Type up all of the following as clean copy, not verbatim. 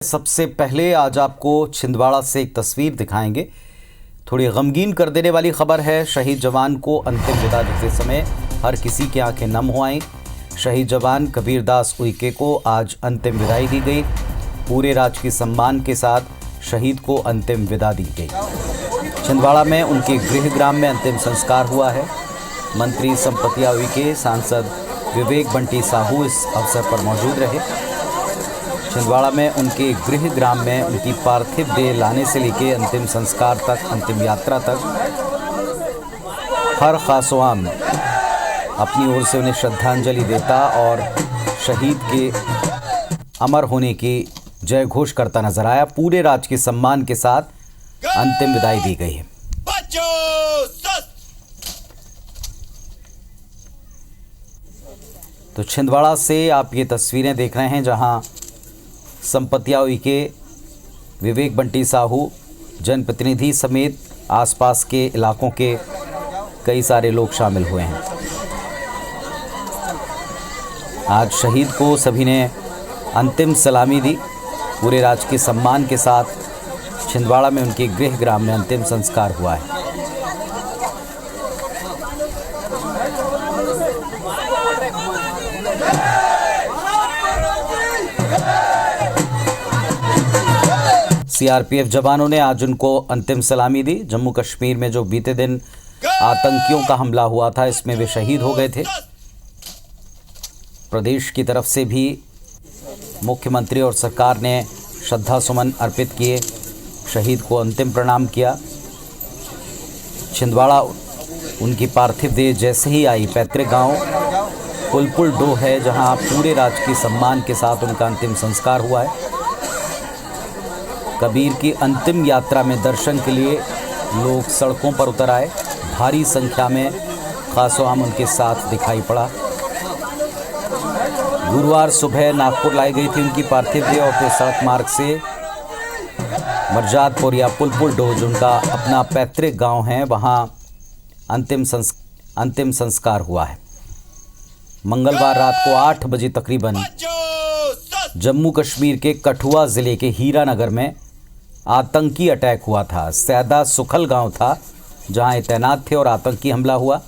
सबसे पहले आज आपको छिंदवाड़ा से एक तस्वीर दिखाएंगे। थोड़ी गमगीन कर देने वाली खबर है। शहीद जवान को अंतिम विदा देते समय हर किसी की आंखें नम हो आईं। शहीद जवान कबीर दास उइके को आज अंतिम विदाई दी गई। पूरे राजकीय सम्मान के साथ शहीद को अंतिम विदा दी गई। छिंदवाड़ा में उनके गृह ग्राम में अंतिम संस्कार हुआ है। मंत्री संपतिया उइके, सांसद विवेक बंटी साहू इस अवसर पर मौजूद रहे। छिंदवाड़ा में उनके गृह ग्राम में उनकी पार्थिव देह लाने से लेकर अंतिम संस्कार तक, अंतिम यात्रा तक हर खासवाम अपनी ओर से उन्हें श्रद्धांजलि देता और शहीद के अमर होने की जय घोष करता नजर आया। पूरे राजकीय सम्मान के साथ अंतिम विदाई दी गई है। तो छिंदवाड़ा से आप ये तस्वीरें देख रहे हैं जहां संपतिया उइके, विवेक बंटी साहू, जनप्रतिनिधि समेत आसपास के इलाकों के कई सारे लोग शामिल हुए हैं। आज शहीद को सभी ने अंतिम सलामी दी। पूरे राजकीय सम्मान के साथ छिंदवाड़ा में उनके गृह ग्राम में अंतिम संस्कार हुआ है। सीआरपीएफ जवानों ने आज उनको अंतिम सलामी दी। जम्मू कश्मीर में जो बीते दिन आतंकियों का हमला हुआ था, इसमें वे शहीद हो गए थे। प्रदेश की तरफ से भी मुख्यमंत्री और सरकार ने श्रद्धा सुमन अर्पित किए, शहीद को अंतिम प्रणाम किया। छिंदवाड़ा उनकी पार्थिव देह जैसे ही आई, पैतृक गांव पुलपुल डो है जहां पूरे राजकीय सम्मान के साथ उनका अंतिम संस्कार हुआ है। कबीर की अंतिम यात्रा में दर्शन के लिए लोग सड़कों पर उतर आए। भारी संख्या में खासवाम उनके साथ दिखाई पड़ा। गुरुवार सुबह नागपुर लाई गई थी उनकी पार्थिव देह और फिर सड़क मार्ग से मरजादपुर या पुलपुल डो, जो उनका अपना पैतृक गांव है, वहां अंतिम संस्कार हुआ है। मंगलवार रात को 8 बजे तकरीबन जम्मू कश्मीर के कठुआ जिले के हीरानगर में आतंकी अटैक हुआ था। सैदा सुखल गांव था जहां ये तैनात थे और आतंकी हमला हुआ।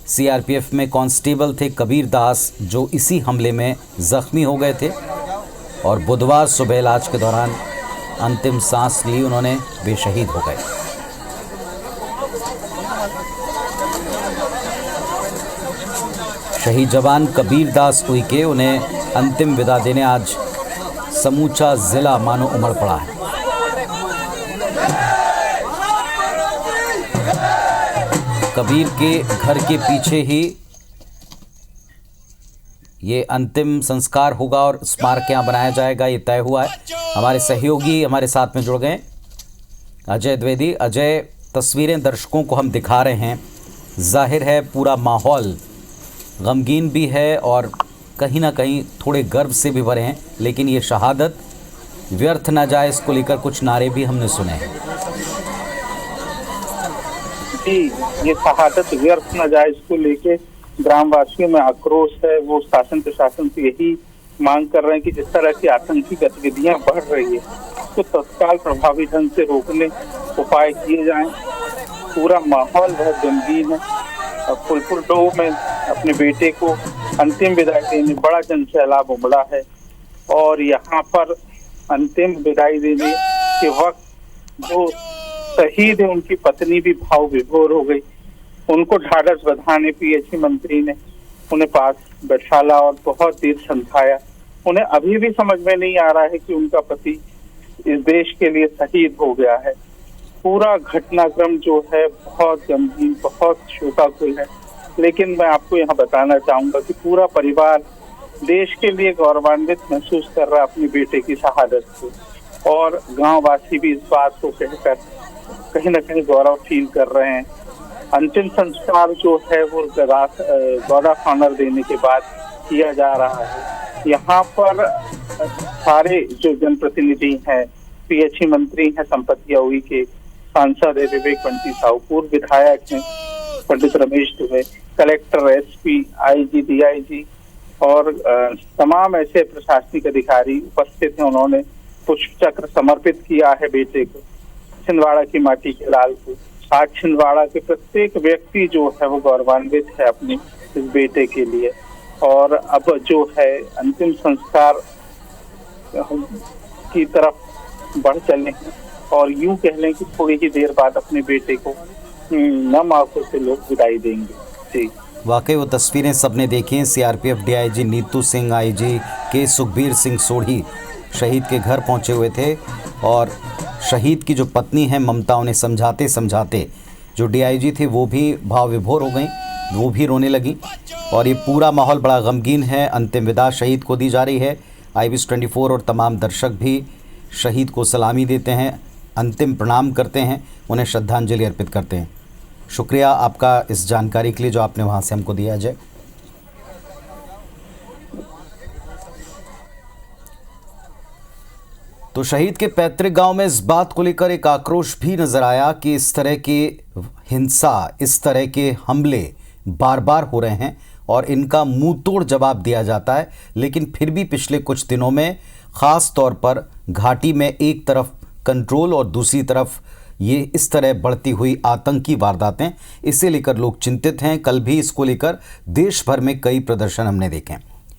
सीआरपीएफ में कांस्टेबल थे कबीर दास, जो इसी हमले में जख्मी हो गए थे और बुधवार सुबह इलाज के दौरान अंतिम सांस ली उन्होंने, वे शहीद हो गए। शहीद जवान कबीर दास उइके, उन्हें अंतिम विदा देने आज समूचा जिला मानो उमड़ पड़ा है। कबीर के घर के पीछे ही ये अंतिम संस्कार होगा और स्मारक यहाँ बनाया जाएगा, ये तय हुआ है। हमारे सहयोगी हमारे साथ में जुड़ गए, अजय द्विवेदी। अजय, तस्वीरें दर्शकों को हम दिखा रहे हैं, जाहिर है पूरा माहौल गमगीन भी है और कहीं ना कहीं थोड़े गर्व से भी भरे हैं, लेकिन ये शहादत व्यर्थ न जाए, इसको लेकर कुछ नारे भी हमने सुने हैं। ये शहादत व्यर्थ न जाए, इसको लेके ग्रामवासियों में आक्रोश है। वो शासन प्रशासन से यही मांग कर रहे हैं कि जिस तरह की आतंकी गतिविधियां बढ़ रही है तो तत्काल प्रभावी ढंग से रोकने उपाय किए जाएं। पूरा माहौल बहुत गमगीन है। पुलपुल डो में अपने बेटे को अंतिम विदाई देने बड़ा जन सैलाब उमड़ा है और यहाँ पर अंतिम विदाई देने के वक्त जो शहीद है उनकी पत्नी भी भाव विभोर हो गई। उनको ढाढ़स बंधाने पीएचई मंत्री ने उन्हें पास बैठाला और बहुत देर समझाया। उन्हें अभी भी समझ में नहीं आ रहा है कि उनका पति इस देश के लिए शहीद हो गया है। पूरा घटनाक्रम जो है बहुत गंभीर, बहुत शोकाकुल है, लेकिन मैं आपको यहाँ बताना चाहूंगा कि पूरा परिवार देश के लिए गौरवान्वित महसूस कर रहा है अपने बेटे की शहादत से और गांववासी भी इस बात को कहकर कहीं न कहीं गौरव फील कर रहे हैं। अंतिम संस्कार जो है वो गार्ड ऑफ ऑनर देने के बाद किया जा रहा है। यहाँ पर सारे जो जनप्रतिनिधि हैं, पीएचई मंत्री हैं संपतिया उइके, सांसद है विवेक बंटी साहू, पूर्व विधायक हैं Pandit Ramesh Dubey, collector, SP, IG, DIG और तमाम ऐसे प्रशासनिक अधिकारी उपस्थित हैं। उन्होंने पुष्प चक्र समर्पित किया है बेटे को, छिंदवाड़ा की माटी के लाल को। आज छिंदवाड़ा के प्रत्येक व्यक्ति जो है वो गौरवान्वित है अपने इस बेटे के लिए। और अब जो है अंतिम संस्कार की तरफ बढ़ चले हैं और यूं कह लें कि थोड़ी ही देर बाद अपने बेटे को नम आंखों से लोग विदाई देंगे। जी वाकई वो तस्वीरें सबने देखी। CRPF DIG Neetu Singh, IG के सुखबीर सिंह सोढ़ी शहीद के घर पहुंचे हुए थे और शहीद की जो पत्नी है ममता, उन्हें समझाते समझाते जो डीआईजी थे वो भी भाव विभोर हो गई, वो भी रोने लगी। और ये पूरा माहौल बड़ा गमगीन है। अंतिम विदा शहीद को दी जा रही है। IBS 24 और तमाम दर्शक भी शहीद को सलामी देते हैं, अंतिम प्रणाम करते हैं, उन्हें श्रद्धांजलि अर्पित करते हैं। शुक्रिया आपका इस जानकारी के लिए जो आपने वहाँ से हमको दिया अजय। तो शहीद के पैतृक गांव में इस बात को लेकर एक आक्रोश भी नजर आया कि इस तरह की हिंसा, इस तरह के हमले बार बार हो रहे हैं और इनका मुंह तोड़ जवाब दिया जाता है। लेकिन फिर भी पिछले कुछ दिनों में ख़ास तौर पर घाटी में एक तरफ कंट्रोल और दूसरी तरफ ये इस तरह बढ़ती हुई आतंकी वारदातें, इसे लेकर लोग चिंतित हैं। कल भी इसको लेकर देश भर में कई प्रदर्शन हमने देखे।